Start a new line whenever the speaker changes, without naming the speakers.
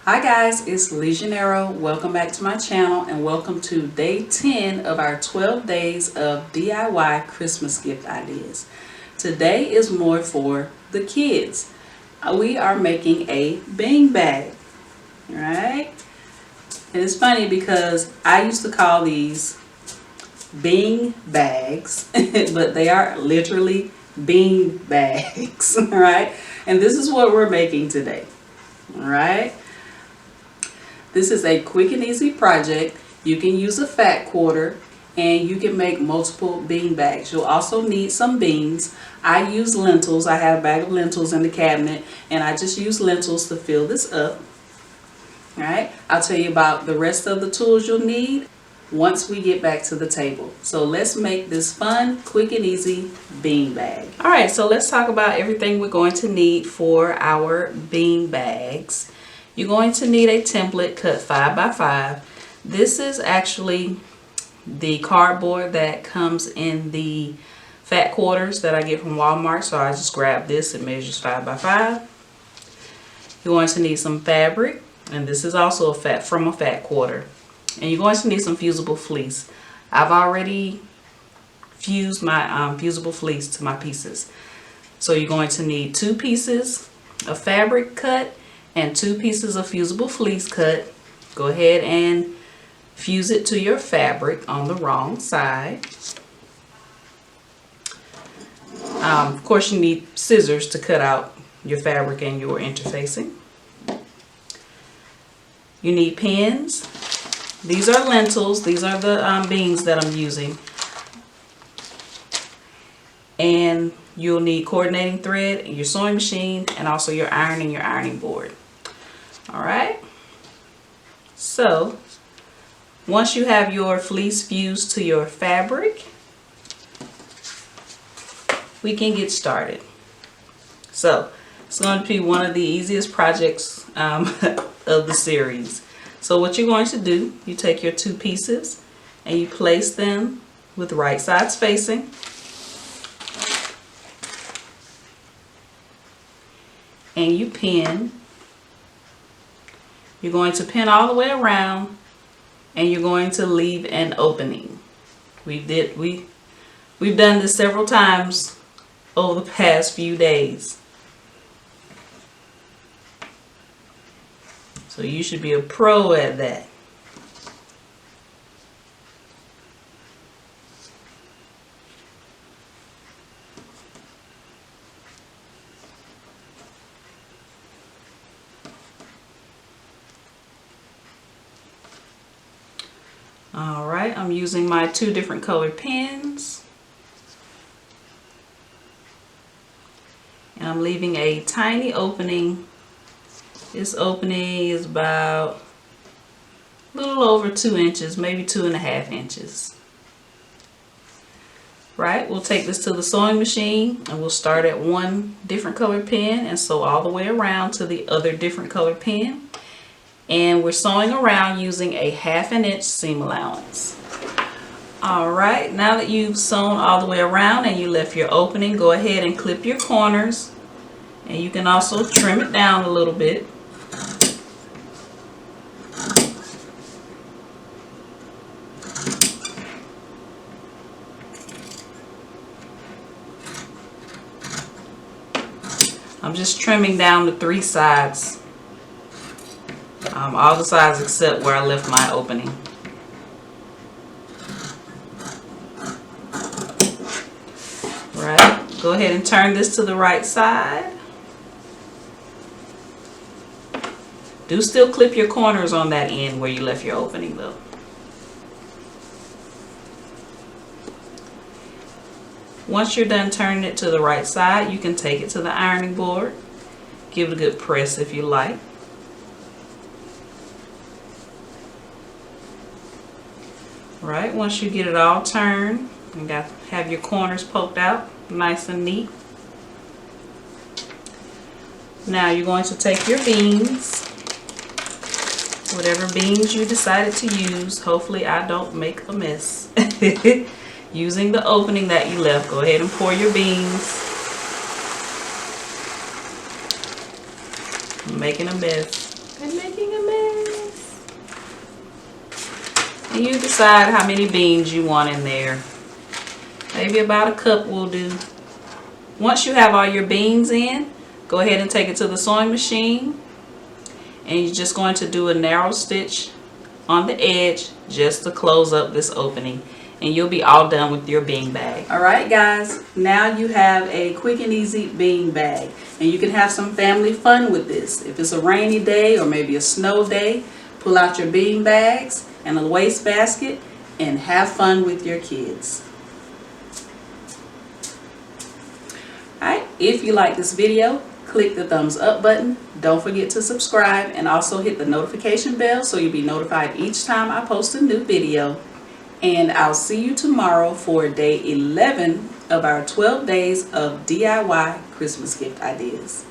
Hi guys, it's Legionero. Welcome back to my channel and welcome to day 10 of our 12 days of DIY Christmas gift ideas. Today is more for the kids. We are making a bean bag, right? And it's funny because I used to call these bean bags, but they are literally bean bags, right? And this is what we're making today, all right? This is a quick and easy project. You can use a fat quarter and you can make multiple bean bags. You'll also need some beans. I use lentils. I have a bag of lentils in the cabinet and I just use lentils to fill this up. Alright, I'll tell you about the rest of the tools you'll need once we get back to the table. So let's make this fun, quick and easy bean bag. Alright, so let's talk about everything we're going to need for our bean bags. You're going to need a template cut 5 by 5. This is actually the cardboard that comes in the fat quarters that I get from Walmart. So I just grab this. It measures 5 by 5. You're going to need some fabric, and this is also from a fat quarter. And you're going to need some fusible fleece. I've already fused my fusible fleece to my pieces. So you're going to need 2 pieces of fabric cut and 2 pieces of fusible fleece cut. Go ahead and fuse it to your fabric on the wrong side. Of course, you need scissors to cut out your fabric and your interfacing. You need pins. These are lentils. These are the beans that I'm using. And you'll need coordinating thread, your sewing machine, and also your iron and your ironing board. Alright, so once you have your fleece fused to your fabric, we can get started. So it's going to be one of the easiest projects of the series. So what you're going to do, you take your 2 pieces and you place them with right sides facing. And you pin. You're going to pin all the way around and you're going to leave an opening. We've done this several times over the past few days. So you should be a pro at that. Alright, I'm using my 2 different colored pins. And I'm leaving a tiny opening. This opening is about a little over 2 inches, maybe 2.5 inches. Right, we'll take this to the sewing machine and we'll start at one different colored pin and sew all the way around to the other different colored pin. And we're sewing around using a 1/2 inch seam allowance. Alright, now that you've sewn all the way around and you left your opening, go ahead and clip your corners. And you can also trim it down a little bit. I'm just trimming down the 3 sides. All the sides except where I left my opening. Right, go ahead and turn this to the right side. Do still clip your corners on that end where you left your opening though. Once you're done turning it to the right side, you can take it to the ironing board. Give it a good press if you like. Right, once you get it all turned, you got to have your corners poked out nice and neat. Now you're going to take your beans, whatever beans you decided to use. Hopefully I don't make a mess. Using the opening that you left, go ahead and pour your beans. I'm making a mess.
and making a mess.
And you decide how many beans you want in there. Maybe about a cup will do. Once you have all your beans in, go ahead and take it to the sewing machine. And you're just going to do a narrow stitch on the edge just to close up this opening. And you'll be all done with your bean bag. Alright guys, now you have a quick and easy bean bag. And you can have some family fun with this. If it's a rainy day or maybe a snow day, pull out your bean bags and a waste basket and have fun with your kids. Alright, if you like this video, click the thumbs up button. Don't forget to subscribe and also hit the notification bell so you'll be notified each time I post a new video. And I'll see you tomorrow for day 11 of our 12 days of DIY Christmas gift ideas.